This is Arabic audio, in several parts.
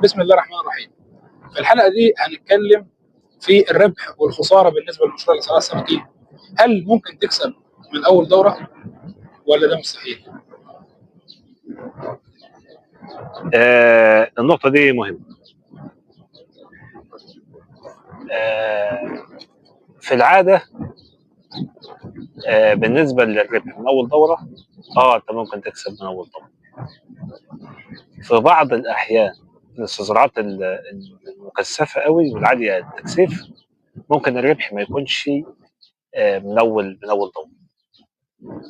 بسم الله الرحمن الرحيم. في الحلقه دي هنتكلم في الربح والخساره بالنسبه لمشروع الاسعار السمكيه. هل ممكن تكسب من اول دوره ولا ده مستحيل؟ النقطة دي مهمة. في العادة بالنسبة للربح من أول دورة أنت ممكن تكسب من أول دورة. في بعض الأحيان الاستثمارات المكثفة قوي والعالية التكثيف ممكن الربح ما يكونش من أول دورة.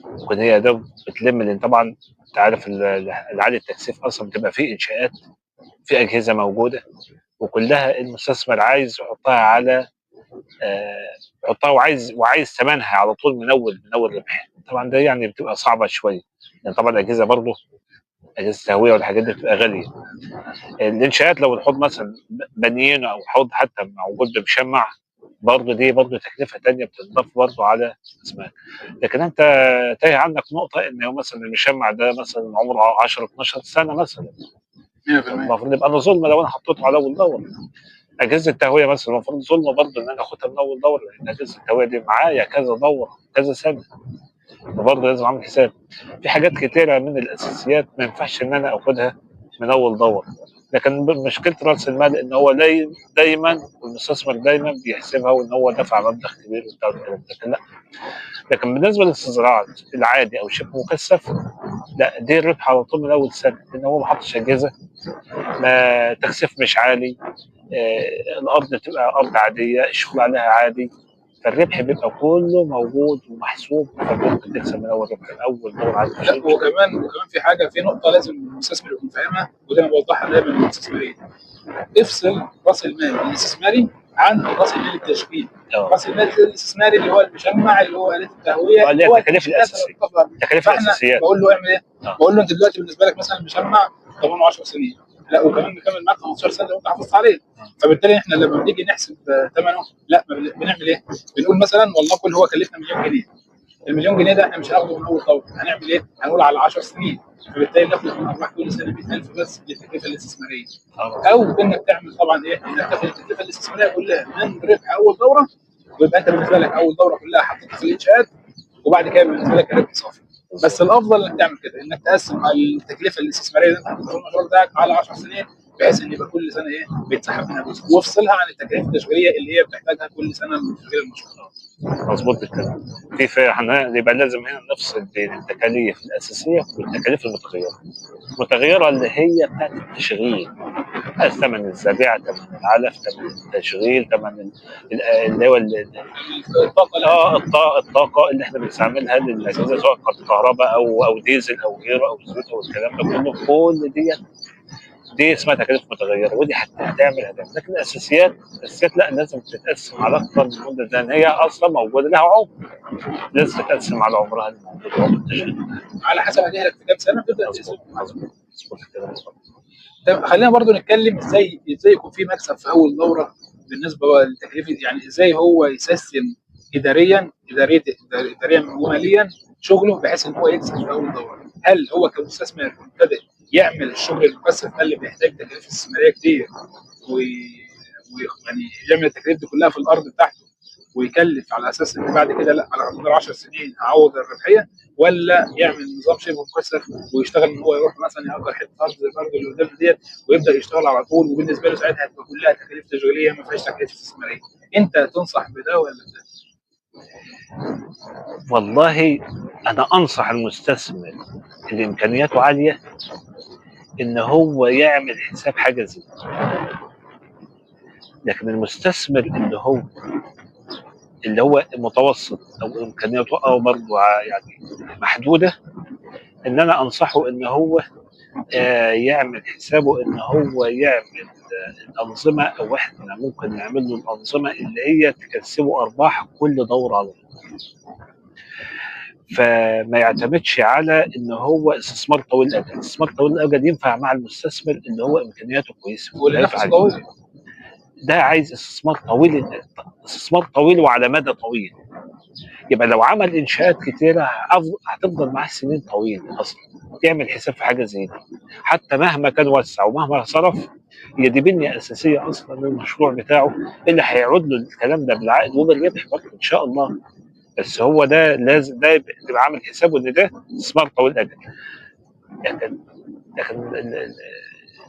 ممكن هي ده بتلم، لأن طبعا أنت عارف العالي التكثيف أصلا بتبقى فيه إنشاءات، في أجهزة موجودة وكلها المستثمر عايز يحطها على يحطها وعايز ثمنها على طول من اول ربح. طبعا ده يعني بتبقى صعبه شويه، لان طبعا الاجهزه برضه اجهزه التهويه والحاجات دي بتبقى غاليه. الانشاءات لو الحوض مثلا بنيين او حوض حتى موجود بمشمع، برضه تكلفه ثانيه بتضاف برضه على الاستثمار. لكن انت تايه عنك نقطه ان هو مثلا المشمع ده مثلا عمره 10 12 سنه مثلا، المفروض يبقى انا ظلم لو انا حطيته على اول دوره. اجهزه التهويه مثلا المفروض ظلم برضه ان انا اخدها من اول دوره، لان اجهزه التهويه دي معايا كذا دوره كذا سنه، فبرضه لازم اعمل حساب. في حاجات كتيره من الاساسيات ما ينفعش ان انا اخدها من اول دوره. لكن مشكله راس المال ان هو دايما المستثمر دايما بيحسبها وان هو دفع مبلغ كبير وبتاع الكلام ده. لكن لا، لكن بالنسبه للاستزراع العادي او شبه مكثف، لا، دي الربح على طول من اول سنه، لان هو ما حطش اجهزه، ما تكثيف مش عالي، الارض بتبقى ارض عاديه، الشغل عليها عادي، فالربح بيبقى كله موجود ومحسوب، فممكن تكسب من اول ربح اول دور عادي. لا، وكمان في حاجه، في نقطه لازم المستثمر يكون فاهمها، وده انا بوضحها دايما للمستثمرين. افصل راس المال الاستثماري عن راس المال التشغيلي. راس المال الاستثماري اللي هو المشمع، اللي هو آلات التهويه، اللي هي التكاليف الاساسيه. التكاليف الاساسيه بقول له اعمل ايه؟ بقول له انت دلوقتي بالنسبه لك مثلا المشمع ضمانه 10 سنين، لا وكمان مكمل معاك 15 سنه لو انت حافظت عليه. فبالتالي احنا لما بنيجي نحسب ثمنه، لا بنعمل ايه؟ بنقول مثلا ولنقل هو كلفنا مليون جنيه. المليون جنيه ده احنا مش هناخده من اول دوره، هنعمل ايه؟ هنقول على 10 سنين، فبالتالي ناخد من ارباح كل سنه 100,000 بس للتكلفه الاستثماريه. او انك تعمل طبعا ايه؟ انك تاخد التكلفه الاستثماريه كلها من ربح اول دوره، ويبقى انت بالنسبه لك اول دوره كلها حطيتها في الانشاءات، وبعد كده بالنسبه لك الربح صافي. بس الافضل انك تعمل كده، انك تقسم التكلفه الاستثماريه اللي انت حطيتها في المشروع بتاعك على 10 سنين، بحيث ان يبقى كل سنه بيتسحب منها جزء، وافصلها عن التكاليف التشغيليه اللي هي بتحتاجها كل سنه لتشغيل المشروع. مظبوط الكلام. يبقى لازم هنا نفصل بين التكاليف الاساسيه والتكاليف المتغيره. المتغيره اللي هي بتاعت التشغيل، ثمن الزبيعه، ثمن العلف، ثمن التشغيل، ثمن اللي هو الطاقه اللي احنا بنستعملها للاجهزه، سواء كانت كهرباء او ديزل او غيره او زيوت او الكلام ده كله، كل دي اسمها تكاليف متغيره، ودي هتعمل. لكن الاساسيات لا، لازم تتقسم على اكثر من مده، لان هي اصلا موجوده لها عمر، لازم تتقسم على عمرها الموجود، عمر التشغيل على حسب هتهلك في كام سنه تبدا تقسم. مظبوط كده. طب خلينا برضو نتكلم ازاي يكون في مكسب في اول دوره بالنسبه للتكليف، يعني ازاي هو يسيستم اداريا وماليا شغله بحيث ان هو يكسب في اول دوره. هل هو كمستثمر مبتدئ يعمل الشغل المكثف ده اللي بيحتاج تكاليف استثماريه كتير ويعني يعمل التكاليف دي كلها في الارض بتاعته ويكلف على اساس ان بعد كده لا، على مدار 10 سنين هعوض الربحيه، ولا يعمل نظام شبه مكثف ويشتغل ان هو يروح مثلا يأجر حته ارض زي الارض اللي قدام ديت ويبدا يشتغل على طول، وبالنسبه له ساعتها هتبقى كلها تكاليف تشغيليه ما فيهاش تكاليف استثماريه. انت تنصح بده ولا ده؟ والله انا انصح المستثمر اللي امكانياته عاليه ان هو يعمل حساب حاجه زي، لكن المستثمر اللي هو متوسط او امكانياته او برضه يعني محدوده، ان انا انصحه ان هو يعمل حسابه ان هو يعمل الانظمه، او احنا ممكن نعمل له الانظمه اللي هي تكسبه ارباح كل دوره على طول. فما يعتمدش على ان هو استثمار طويل الاجل. الاستثمار طويل الاجل ينفع مع المستثمر اللي هو امكانياته كويسه ده عايز استثمار طويل وعلى مدى طويل. يبقى لو عمل انشاءات كتيره هتفضل معاه سنين طويله اصلا. يعمل حساب في حاجه زي دي، حتى مهما كان وسع ومهما صرف، هي دي بنيه اساسيه اصلا للمشروع بتاعه، اللي هيعود له الكلام ده بالعائد وبالربح برضه ان شاء الله. بس هو ده لازم ده يبقى عامل حسابه ان ده استثمار طويل الاجل. لكن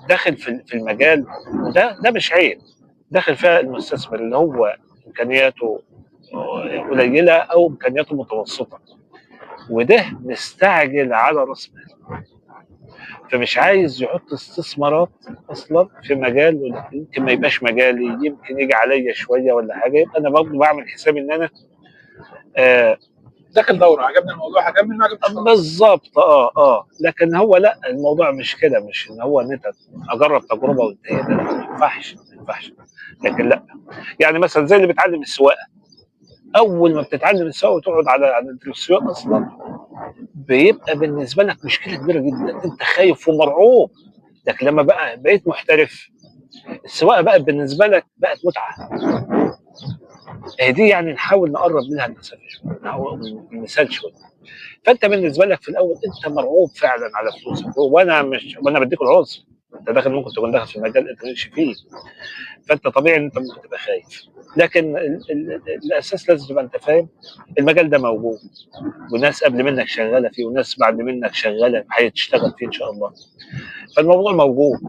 داخل في المجال ده مش عيب، داخل فيها المستثمر اللي هو امكانياته قليله او امكانياته متوسطه، وده مستعجل على راس مال، فمش عايز يحط استثمارات اصلا في مجال يمكن ما يبقاش مجالي، يمكن يجي عليا شويه ولا حاجه. يبقى انا برضه بعمل حسابي ان انا داخل دوره، عجبني الموضوع هكمل، ما عجبنيش خلاص. بالظبط. لكن هو لا، الموضوع مش كده، مش ان هو ان انت اجرب تجربه وانتهي، ده ما ينفعش ما ينفعش. لكن لا، يعني مثلا زي اللي بيتعلم السواقه، اول ما بتتعلم السواقه وتقعد على الدركسيون اصلا، بيبقى بالنسبه لك مشكله كبيره جدا، انت خايف ومرعوب. لكن لما بقيت محترف، السواقه بقى بالنسبه لك بقت متعه. دي يعني نحاول نقرب منها المسافه شويه، المثال شويه. فانت بالنسبه لك في الاول انت مرعوب فعلا على فلوسك، وانا بديك العذر، انت داخل ممكن تكون داخل في مجال انت مالكش فيه، فانت طبيعي ان انت ممكن تبقى خايف. لكن الاساس لازم تبقى انت فاهم المجال ده موجود، وناس قبل منك شغاله فيه، وناس بعد منك شغاله هتشتغل فيه ان شاء الله، فالموضوع موجود.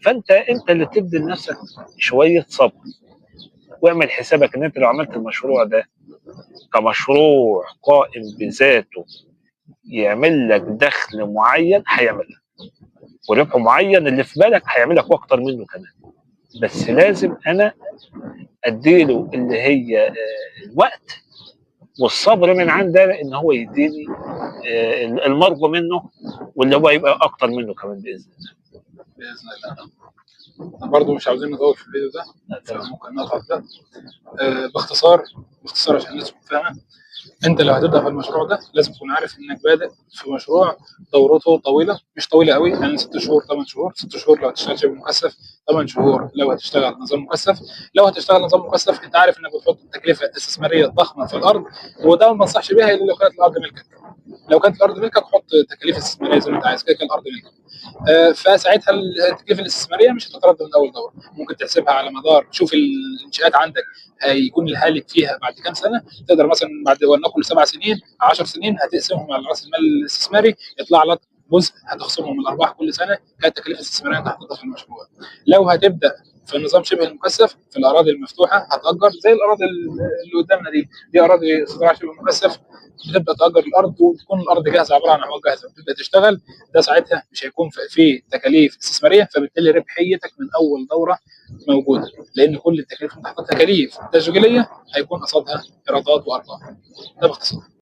فانت اللي تدي لنفسك شويه صبر، واعمل حسابك ان انت لو عملت المشروع ده كمشروع قائم بذاته يعمل لك دخل معين، هيعمل لك وربح معين اللي في بالك هيعمل لك واكتر منه كمان. بس لازم انا اديله اللي هي الوقت والصبر من عندنا ان هو يديني المرجو منه، واللي هو يبقى اكتر منه كمان باذن الله. باذن الله. برضه مش عاوزين نطول في الفيديو ده، ممكن نقطع ده. باختصار عشان الناس تكون فاهمه. انت لو هتبدا في المشروع ده لازم تكون عارف انك بادئ في مشروع دورته طويله، مش طويله قوي، يعني 6 شهور 8 شهور. 6 شهور لو هتشتغل شبه مكثف، 8 شهور لو هتشتغل نظام مكثف. لو هتشتغل نظام مكثف انت عارف انك بتحط تكلفه استثماريه ضخمه في الارض، وده ما بنصحش بيها الا لو كانت الارض ملكك. لو كانت الارض ملكك حط تكاليف استثماريه زي ما انت عايز، كده كده الارض ملكك. فساعتها التكلفه الاستثماريه مش هتتردد من اول دوره، ممكن تحسبها على مدار، تشوف الانشاءات عندك هيكون الهالك فيها بعد كام سنه. تقدر مثلا بعد ولنقل 7 سنين 10 سنين هتقسمهم على راس المال الاستثماري، يطلع لك جزء هتخصمه من الارباح كل سنه كتكلفه استثماريه انت حاططها في المشروع. لو هتبدا في النظام شبه المكثف في الاراضي المفتوحه، هتاجر زي الاراضي اللي قدامنا دي اراضي استزراع شبه مكثف. بتبدا تاجر الارض وتكون الارض جاهزه، عباره عن عواد جاهزه، بتبدا تشتغل. ده ساعتها مش هيكون في تكاليف استثماريه، فبالتالي ربحيتك من اول دوره موجوده، لان كل التكاليف اللي تحت تكاليف تشغيليه هيكون قصادها ايرادات وارباح. ده باختصار.